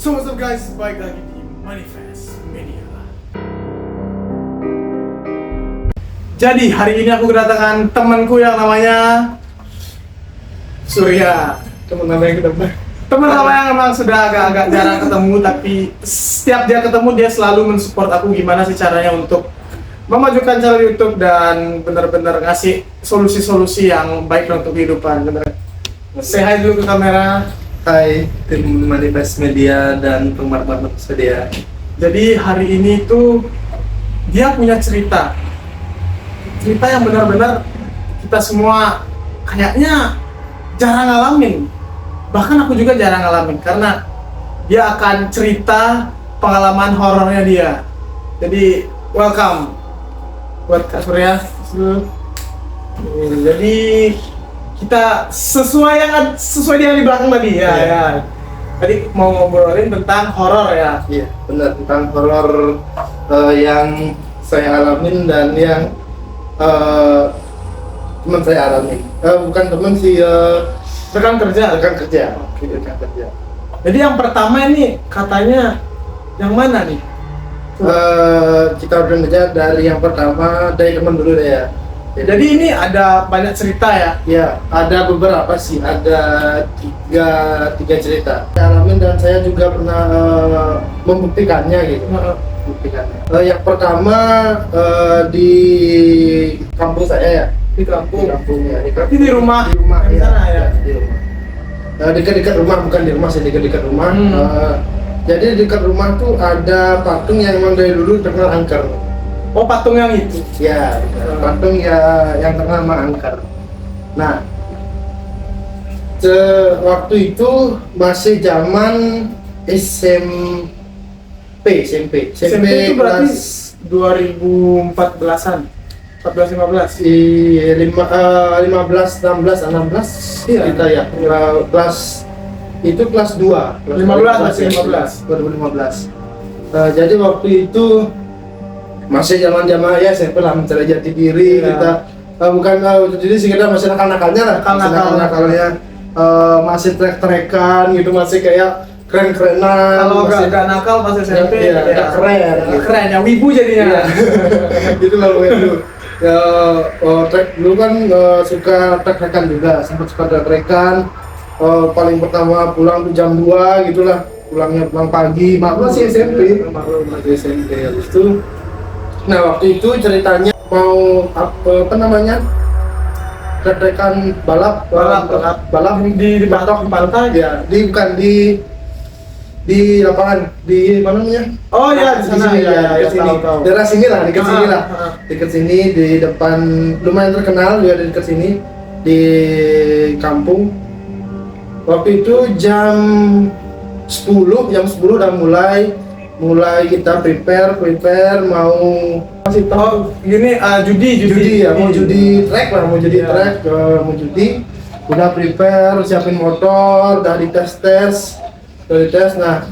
So what's up guys, balik lagi di Manifest Media. Jadi hari ini aku kedatangan temanku yang namanya Surya. Teman yang memang sudah agak-agak jarang ketemu, tapi setiap dia ketemu dia selalu mensupport aku gimana sih caranya untuk memajukan channel YouTube dan benar-benar ngasih solusi-solusi yang baik untuk kehidupan. Bener. Say hi dulu ke kamera. Hai tim Manifest Media dan penggemar Manifest Media. Jadi hari ini tuh dia punya cerita yang benar-benar kita semua kayaknya jarang ngalamin. Bahkan aku juga jarang ngalamin karena dia akan cerita pengalaman horornya dia. Jadi welcome buat Kak Surya. Jadi kita sesuai yang di belakang tadi ya. Tadi mau ngobrolin tentang horor ya. Iya, benar, tentang horor yang saya alamin dan yang teman saya alami. Bukan teman sih, rekan kerja. rekan kerja. Rekan kerja. Jadi yang pertama ini katanya yang mana nih? Kita udah kerja dari yang pertama, dari teman dulu deh ya. Jadi ini ada banyak cerita ya? Ya, ada beberapa sih, ada tiga cerita saya alamin dan saya juga pernah membuktikannya gitu. Membuktikannya. Yang pertama di kampung saya ya. Di kampung. Di Di rumah. Di rumah di ya. sana ya. Di rumah. Dekat-dekat rumah, bukan di rumah sih, dekat-dekat rumah. Jadi dekat rumah tuh ada patung yang memang dari dulu terkenal angker. Oh, patung yang itu. Ya, patung ya yang terkenal sama angker. Nah, waktu itu masih zaman SMP itu berarti 2014-an. 14-15. 15, 16 Iya. kita ya. Kelas itu kelas 2. 2015. Jadi waktu itu masih zaman-zaman ya SMP lah, mencari jati diri. Iya. Kita jadi sih kita masih nakal-nakalnya lah. Nakal-nakalnya masih trek-trekan gitu, masih kayak keren-kerenan. Kalau masih nggak nakal pas SMP ya, keren. Keren ya, wibu jadinya. Gitu lah pokoknya dulu. Trek dulu kan suka trek-trekan juga, sempat suka trek-trekan. Paling pertama pulang tuh jam 2 gitulah, pulang pagi, masih SMP. Masih SMP. Habis itu, nah waktu itu ceritanya mau apa namanya, trek-trekan balap di batok pantai ya, bukan di lapangan, di mana namanya? Oh ya, di sana sini, ya, dekat sini. tahu. Daerah sini lah, dekat sini lah. Ah. Dekat sini di depan, lumayan terkenal juga dekat sini di kampung. Waktu itu jam 10 udah mulai kita prepare mau Masih tahu gini judi ya, mau judi trek lah, mau judi Iya. trek, mau judi. Udah prepare, siapin motor, udah dites. Nah,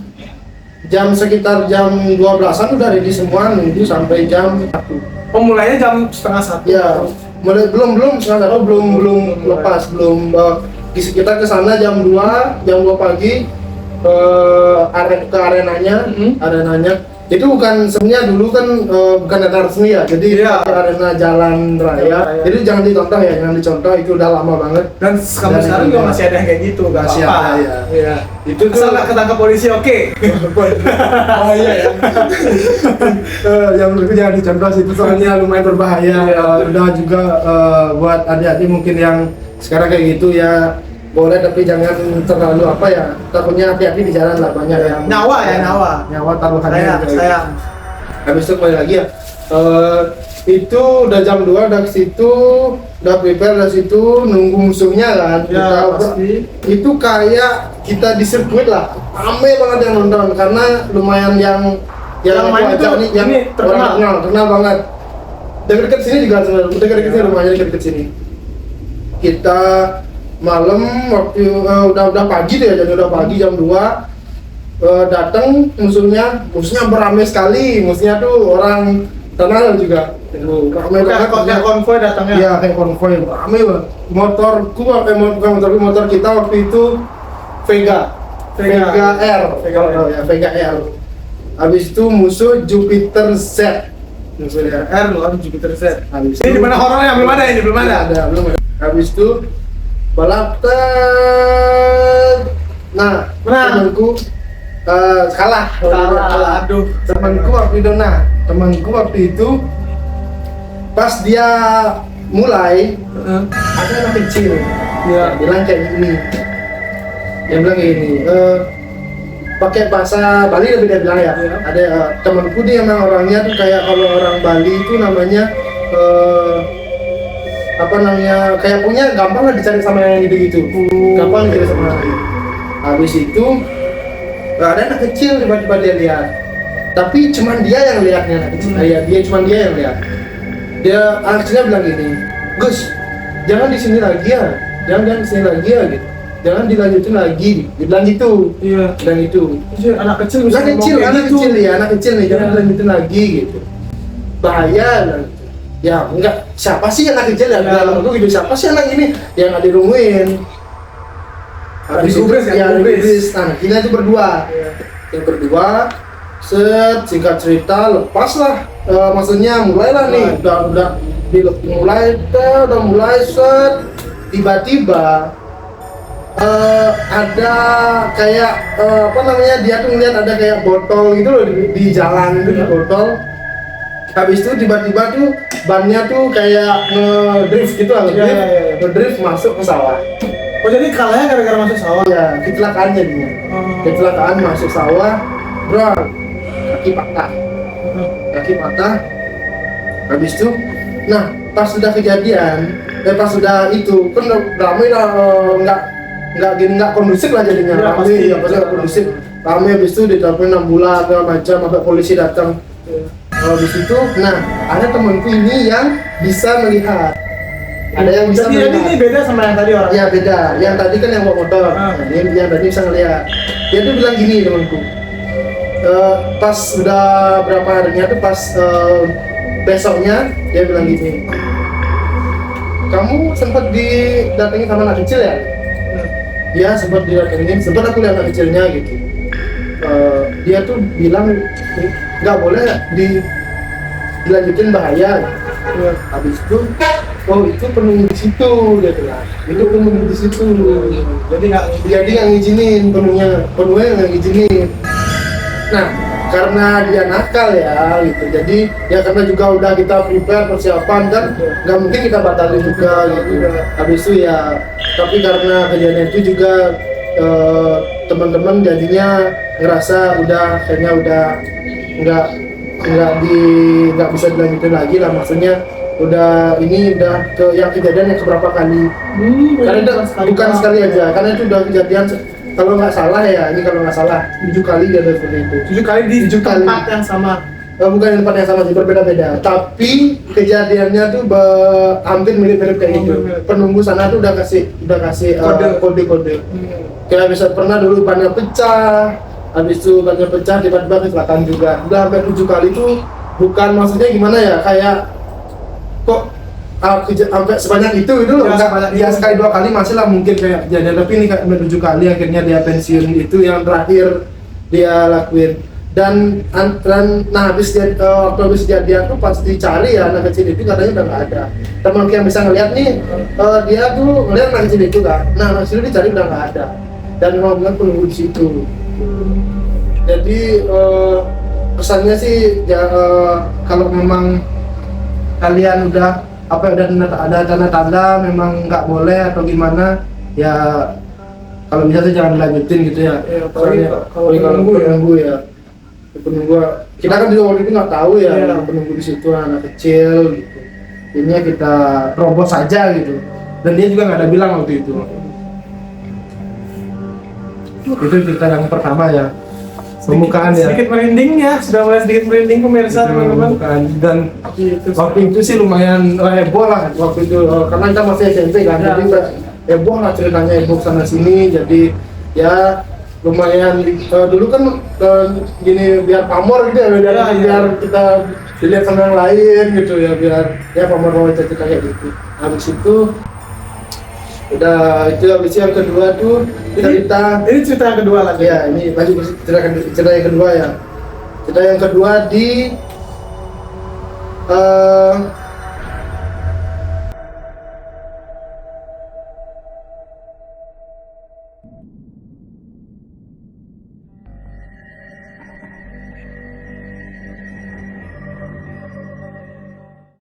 sekitar jam 12-an udah ready semua, nunggu sampai jam 1. Oh, mulainya jam 12:30. Ya, belum setengah 1, belum lepas, kita ke sana jam 2 pagi ke arenanya. Itu bukan sebenarnya dulu kan bukan arena resmi ya, jadi Iya. arena jalan raya. Jadi jangan dicontoh, itu udah lama banget. Dan sampai sekarang juga masih ada yang kayak gitu, nggak Masih apa-apa. ada, ya. Iya. Itu Asal nggak ketangkap polisi, oke. Oh iya ya. Yang menurutku jangan dicontoh sih, itu soalnya lumayan berbahaya. Iya. Udah juga buat adik-adik mungkin yang sekarang kayak gitu ya, boleh tapi jangan terlalu apa ya, takutnya hati-hati di jalan lah, banyak yang nyawa taruhannya. Sayang. Habis itu kembali lagi ya, itu udah jam 2, udah ke situ, udah prepare dari situ, nunggu musuhnya kan. Ya, pasti. Itu kayak kita di sirkuit lah, rame banget yang nonton karena lumayan yang main itu yang ini terkenal banget. Dekat sini juga dekat sini, rumahnya dekat sini. Kita malam waktu udah pagi tuh ya, jadi udah pagi jam 2 datang musuhnya beramai sekali. Musuhnya tuh orang terkenal juga. Ramai banget. Kayak konvoy datangnya. Iya, kayak konvoy, ramai banget. Motor kita waktu itu Vega. Vega R. Oh ya, Vega R. Habis itu musuh Jupiter Z. Vega R lawan Jupiter Z. Habis Ini itu di mana horornya? Belum ada ini, belum ada. belum ada. Habis itu balap nah, temanku kalah. Aduh. Temanku waktu itu temanku waktu itu pas dia mulai ada anak kecil. Ya. Bilang kayak gini. Dia bilang kayak gini. Pakai bahasa Bali lebih dia bilang ya. Iya. Ada temanku dia emang orangnya tuh kayak kalau orang Bali itu namanya apa namanya kayak punya gampang lah dicari sama yang gitu-gitu. Gampang dicari sama orang. Habis itu ada anak kecil tiba-tiba dia lihat. Tapi cuman dia yang lihatnya anak kecil. Cuman dia yang lihat. Dia anak kecilnya bilang gini, Gus, jangan di sini lagi ya. Jangan di sini lagi ya gitu. Jangan dilanjutin lagi. Dia bilang gitu. Iya. Bilang itu. Anak kecil bisa Anak ngomong kayak gitu. anak kecil nih, jangan dilanjutin lagi gitu. Bahaya bilang gitu. Ya enggak, siapa sih anak kecil ya? Dalam aku gitu, siapa sih anak ini yang nggak dirumuin? Habis itu ya digubris. Nah, kita itu berdua. Yang berdua, singkat cerita lepas lah. Maksudnya mulailah nih, udah mulai tiba-tiba ada kayak apa namanya dia tuh ngeliat ada kayak botol gitu loh di jalan itu di botol. Habis itu tiba-tiba tuh bannya tuh kayak ngedrift gitu lah, ngedrift masuk ke sawah. Oh jadi kalahnya gara-gara masuk sawah? Ya, kecelakaan jadinya. Kecelakaan masuk sawah, bro, kaki patah. Habis itu, nah pas sudah kejadian, pas sudah itu kan ramai lah, nggak kondusif lah jadinya. Ya, Ramai, ya pasti nggak kondusif. Ramai habis itu ditelepon ambulans segala macam, sampai polisi datang. Habis itu, nah ada temanku ini yang bisa melihat. Ada yang bisa jadi melihat. ini beda sama yang tadi orang? Ya beda. Yang tadi kan yang bawa motor. Nah, yang tadi bisa ngelihat. Dia tuh bilang gini temanku. Pas udah berapa harinya tuh pas besoknya dia bilang gini. Kamu sempat didatengin sama anak kecil ya? Dia sempat didatengin. Sempat aku lihat anak kecilnya gitu. Dia tuh bilang nggak boleh dilanjutin bahaya. Habis itu, oh itu penunggu di situ dia bilang. Itu penunggu di situ. Jadi nggak ngizinin penuhnya nggak ngizinin. Nah karena dia nakal ya gitu. Jadi ya karena juga udah kita prepare persiapan kan, nggak mungkin kita batalin juga gitu. Habis itu ya, tapi karena kejadian itu juga teman-teman jadinya ngerasa kayaknya udah nggak bisa dilanjutin lagi lah, maksudnya udah ke yang kejadian yang keberapa kali. Karena itu bukan sekali aja, karena itu udah kejadian kalau nggak salah ya, ini kalau nggak salah 7 kali dia ada seperti itu. 7 kali di tempat yang sama? Bukan di tempat yang sama sih, berbeda-beda. Tapi kejadiannya tuh hampir mirip-mirip kayak gitu. Penunggu sana tuh udah kasih kode-kode. Kayak bisa pernah dulu bannya pecah, habis itu bannya pecah tiba-tiba kecelakaan juga. Udah hampir 7 kali tuh, bukan maksudnya gimana ya, kayak kok sampai sebanyak itu loh. Ya sekali 2 kali masih lah mungkin kayak kejadian, tapi ini kayak 7 kali akhirnya dia pensiun. Itu yang terakhir dia lakuin. Dan nah habis kejadian tuh pas dicari ya anak kecil itu katanya udah nggak ada. Teman yang bisa ngeliat nih, dia tuh ngeliat anak kecil itu kan. Nah anak kecil dicari udah nggak ada. Dan ngomongin penunggu di situ. Jadi pesannya sih ya, kalau memang kalian udah ada tanda-tanda memang nggak boleh atau gimana ya, kalau bisa sih jangan dilanjutin gitu ya. Kalau penunggu ya. Penunggu kita kan juga waktu itu nggak tahu ya, penunggu di situ anak kecil gitu. Ini kita robos saja gitu. Dan dia juga nggak ada bilang waktu itu. Itu cerita yang pertama ya. Pembukaan ya. Sedikit merinding ya, sudah mulai sedikit merinding pemirsa teman-teman. Dan waktu itu sih lumayan heboh lah waktu itu, karena kita masih SMP kan, jadi heboh lah ceritanya, heboh sana sini. Jadi ya lumayan dulu kan gini biar pamor gitu ya, biar kita dilihat sama yang lain gitu ya, biar ya pamor cerita kayak gitu. Habis itu Udah itu habis yang kedua tuh cerita. Ini cerita yang kedua lagi. Ya, ini lanjut ke cerita yang kedua ya. Cerita yang kedua di